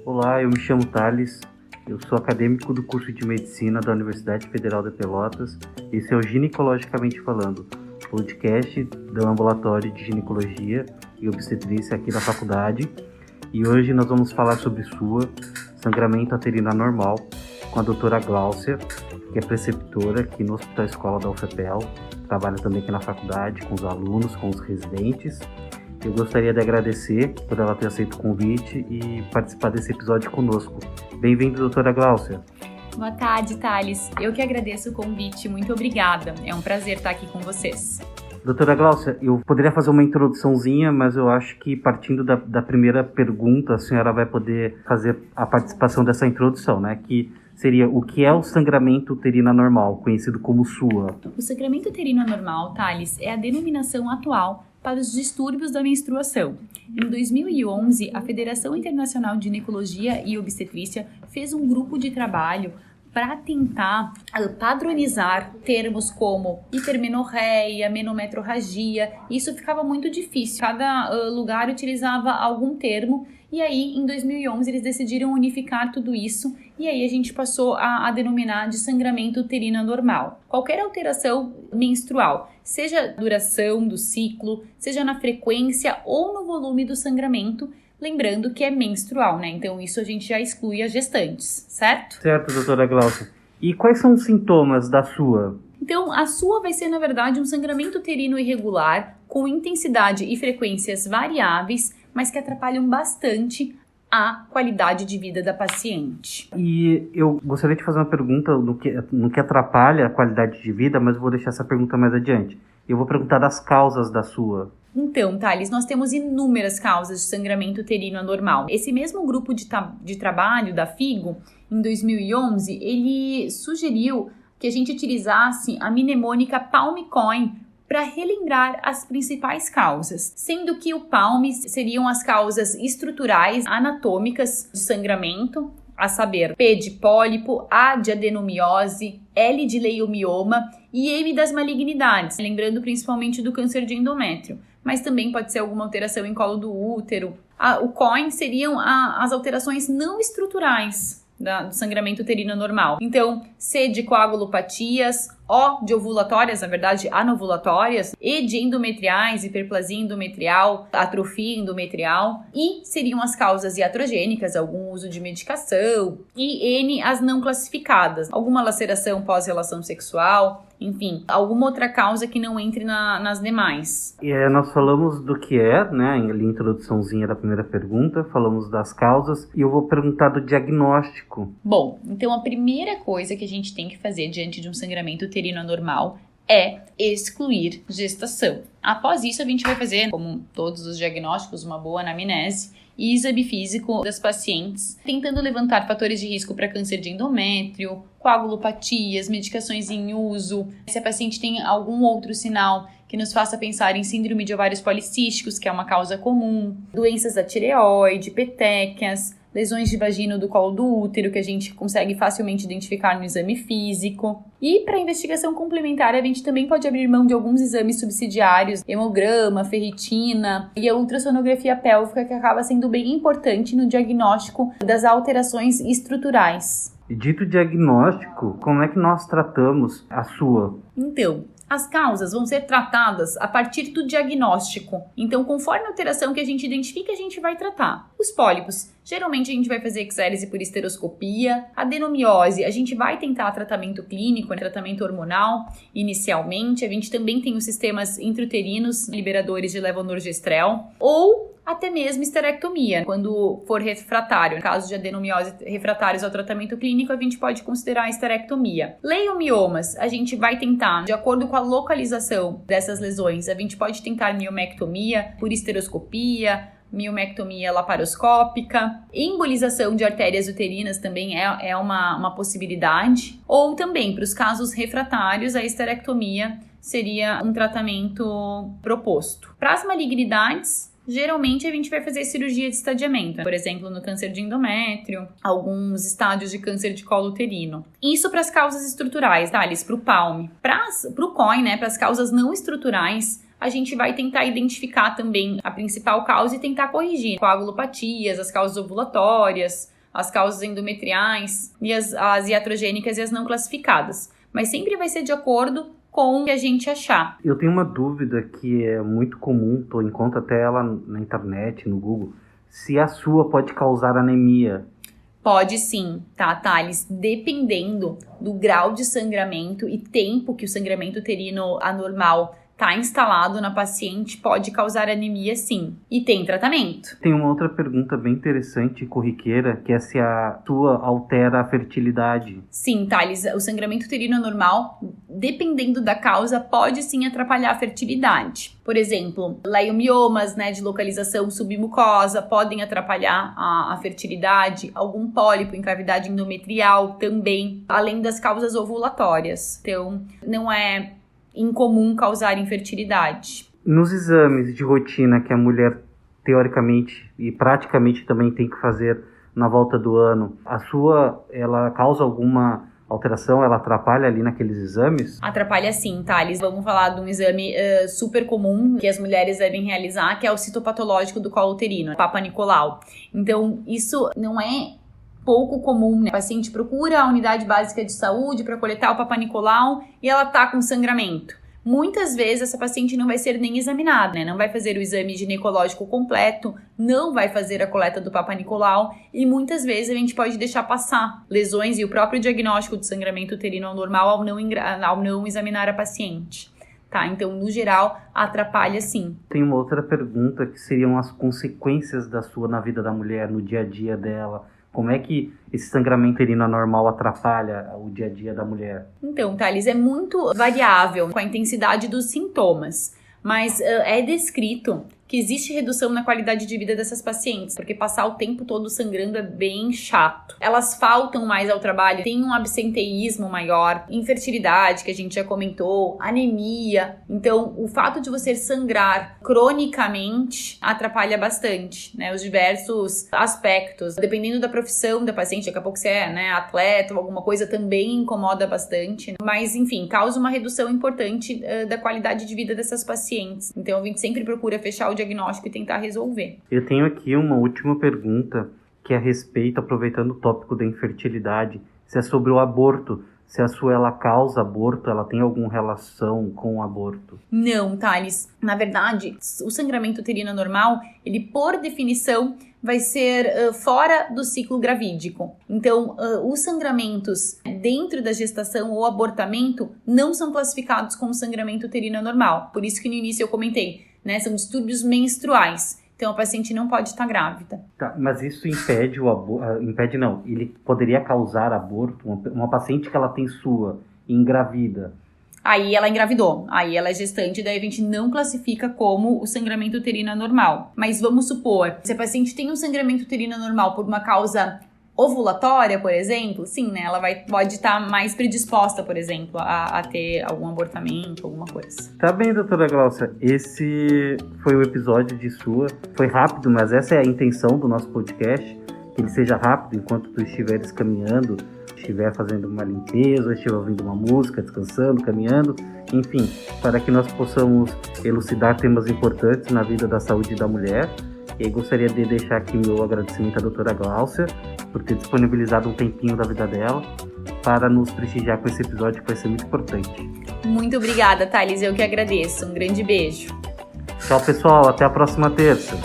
Olá, eu me chamo Thales, eu sou acadêmico do curso de Medicina da Universidade Federal de Pelotas. Esse é o Ginecologicamente Falando, podcast do Ambulatório de Ginecologia e Obstetrícia aqui da faculdade. E hoje nós vamos falar sobre SUA, sangramento uterino anormal, com a doutora Gláucia, que é preceptora aqui no Hospital Escola da UFPEL, trabalha também aqui na faculdade com os alunos, com os residentes. Eu gostaria de agradecer por ela ter aceito o convite e participar desse episódio conosco. Bem-vindo, doutora Gláucia. Boa tarde, Thales. Eu que agradeço o convite. Muito obrigada. É um prazer estar aqui com vocês. Doutora Gláucia, eu poderia fazer uma introduçãozinha, mas eu acho que partindo da primeira pergunta, a senhora vai poder fazer a participação dessa introdução, né? Que seria o que é o sangramento uterino anormal, conhecido como SUA. O sangramento uterino anormal, Thales, é a denominação atual para os distúrbios da menstruação. Em 2011, a Federação Internacional de Ginecologia e Obstetrícia fez um grupo de trabalho para tentar padronizar termos como hipermenorreia, menometrorragia. Isso ficava muito difícil. Cada lugar utilizava algum termo. E aí, em 2011, eles decidiram unificar tudo isso e aí a gente passou a denominar de sangramento uterino anormal. Qualquer alteração menstrual, seja duração do ciclo, seja na frequência ou no volume do sangramento, lembrando que é menstrual, né? Então isso a gente já exclui as gestantes, certo? Certo, doutora Gláucia. E quais são os sintomas da SUA? Então, a SUA vai ser, na verdade, um sangramento uterino irregular, com intensidade e frequências variáveis, mas que atrapalham bastante a qualidade de vida da paciente. E eu gostaria de fazer uma pergunta no que atrapalha a qualidade de vida, mas eu vou deixar essa pergunta mais adiante. Eu vou perguntar das causas da SUA. Então, Thales, nós temos inúmeras causas de sangramento uterino anormal. Esse mesmo grupo de trabalho da FIGO, em 2011, ele sugeriu que a gente utilizasse a mnemônica PALM-COIN para relembrar as principais causas, sendo que o PALM seriam as causas estruturais anatômicas de sangramento, a saber, P de pólipo, A de adenomiose, L de leiomioma e M das malignidades, lembrando principalmente do câncer de endométrio, mas também pode ser alguma alteração em colo do útero. O COIN seriam as alterações não estruturais do sangramento uterino normal. Então, C de coagulopatias, O de ovulatórias, na verdade, anovulatórias, E de endometriais, hiperplasia endometrial, atrofia endometrial, I seriam as causas iatrogênicas, algum uso de medicação, e N as não classificadas, alguma laceração pós-relação sexual, enfim, alguma outra causa que não entre nas demais. Nós falamos do que é, né, a introduçãozinha da primeira pergunta, falamos das causas, e eu vou perguntar do diagnóstico. Bom, então a primeira coisa que a gente tem que fazer diante de um sangramento uterino anormal é excluir gestação. Após isso, a gente vai fazer, como todos os diagnósticos, uma boa anamnese e exame físico das pacientes, tentando levantar fatores de risco para câncer de endométrio, coagulopatias, medicações em uso, se a paciente tem algum outro sinal que nos faça pensar em síndrome de ovários policísticos, que é uma causa comum, doenças da tireoide, petequias, lesões de vagina do colo do útero, que a gente consegue facilmente identificar no exame físico. E para investigação complementar, a gente também pode abrir mão de alguns exames subsidiários, hemograma, ferritina e a ultrassonografia pélvica, que acaba sendo bem importante no diagnóstico das alterações estruturais. E dito diagnóstico, como é que nós tratamos a SUA? Então, as causas vão ser tratadas a partir do diagnóstico. Então, conforme a alteração que a gente identifica, a gente vai tratar. Os pólipos, geralmente a gente vai fazer exérese por esteroscopia. A adenomiose, a gente vai tentar tratamento clínico, tratamento hormonal, inicialmente. A gente também tem os sistemas intrauterinos liberadores de levonorgestrel. Ou até mesmo esterectomia, quando for refratário. No caso de adenomiose refratários ao tratamento clínico, a gente pode considerar a esterectomia. Leiomiomas, a gente vai tentar, de acordo com a localização dessas lesões, a gente pode tentar miomectomia por esteroscopia, miomectomia laparoscópica, embolização de artérias uterinas também é uma possibilidade, ou também, para os casos refratários, a esterectomia seria um tratamento proposto. Para as malignidades, geralmente a gente vai fazer cirurgia de estadiamento, por exemplo, no câncer de endométrio, alguns estádios de câncer de colo uterino. Isso para as causas estruturais, Thales, para o PALM. Para o COIN, né, para as causas não estruturais, a gente vai tentar identificar também a principal causa e tentar corrigir coagulopatias, as causas ovulatórias, as causas endometriais e as iatrogênicas e as não classificadas. Mas sempre vai ser de acordo com o que a gente achar. Eu tenho uma dúvida que é muito comum, eu encontro até ela na internet, no Google, se a sua pode causar anemia. Pode sim, tá, Thales? Dependendo do grau de sangramento e tempo que o sangramento uterino anormal está instalado na paciente, pode causar anemia sim. E tem tratamento. Tem uma outra pergunta bem interessante e corriqueira, que é se a tua altera a fertilidade. Sim, Thales, o sangramento uterino anormal, dependendo da causa, pode sim atrapalhar a fertilidade. Por exemplo, leiomiomas, de localização submucosa podem atrapalhar a fertilidade, algum pólipo em cavidade endometrial também, além das causas ovulatórias. Então, não é incomum causar infertilidade. Nos exames de rotina que a mulher teoricamente e praticamente também tem que fazer na volta do ano, a sua, ela causa alguma alteração, ela atrapalha ali naqueles exames? Atrapalha sim, Thales. Vamos falar de um exame super comum que as mulheres devem realizar, que é o citopatológico do colo uterino, Papa Nicolau. Então, isso não é pouco comum, O paciente procura a unidade básica de saúde para coletar o Papa Nicolau e ela tá com sangramento. Muitas vezes essa paciente não vai ser nem examinada, Não vai fazer o exame ginecológico completo, não vai fazer a coleta do Papa Nicolau e muitas vezes a gente pode deixar passar lesões e o próprio diagnóstico de sangramento uterino anormal ao não examinar a paciente. Tá, então, no geral, atrapalha sim. Tem uma outra pergunta que seriam as consequências da sua na vida da mulher, no dia a dia dela. Como é que esse sangramento uterino anormal atrapalha o dia a dia da mulher? Então, Thales, é muito variável com a intensidade dos sintomas, mas é descrito que existe redução na qualidade de vida dessas pacientes, porque passar o tempo todo sangrando é bem chato. Elas faltam mais ao trabalho, tem um absenteísmo maior, infertilidade, que a gente já comentou, anemia. Então, o fato de você sangrar cronicamente atrapalha bastante, Os diversos aspectos. Dependendo da profissão da paciente, daqui a pouco você é, atleta ou alguma coisa, também incomoda bastante. Mas, enfim, causa uma redução importante da qualidade de vida dessas pacientes. Então, a gente sempre procura fechar o diagnóstico e tentar resolver. Eu tenho aqui uma última pergunta que é a respeito, aproveitando o tópico da infertilidade, se é sobre o aborto. Se a sua ela causa aborto, ela tem alguma relação com o aborto? Não, Thales. Na verdade, o sangramento uterino anormal, ele por definição vai ser fora do ciclo gravídico. Então, os sangramentos dentro da gestação ou abortamento não são classificados como sangramento uterino anormal. Por isso que no início eu comentei, são distúrbios menstruais. Então, a paciente não pode estar grávida. Tá, mas isso impede o aborto? Impede não. Ele poderia causar aborto? Uma paciente que ela tem engravida. Aí ela engravidou, aí ela é gestante, daí a gente não classifica como o sangramento uterino anormal. Mas vamos supor, se a paciente tem um sangramento uterino anormal por uma causa ovulatória, por exemplo, sim, ela pode estar mais predisposta, por exemplo, a ter algum abortamento, alguma coisa. Tá bem, doutora Glaucia, esse foi o episódio de sua. Foi rápido, mas essa é a intenção do nosso podcast, que ele seja rápido enquanto tu estiveres caminhando, estiver fazendo uma limpeza, estiver ouvindo uma música, descansando, caminhando, enfim, para que nós possamos elucidar temas importantes na vida da saúde da mulher. E aí gostaria de deixar aqui meu agradecimento à doutora Glaucia por ter disponibilizado um tempinho da vida dela para nos prestigiar com esse episódio que vai ser muito importante. Muito obrigada, Thales, eu que agradeço. Um grande beijo. Tchau, pessoal, até a próxima terça.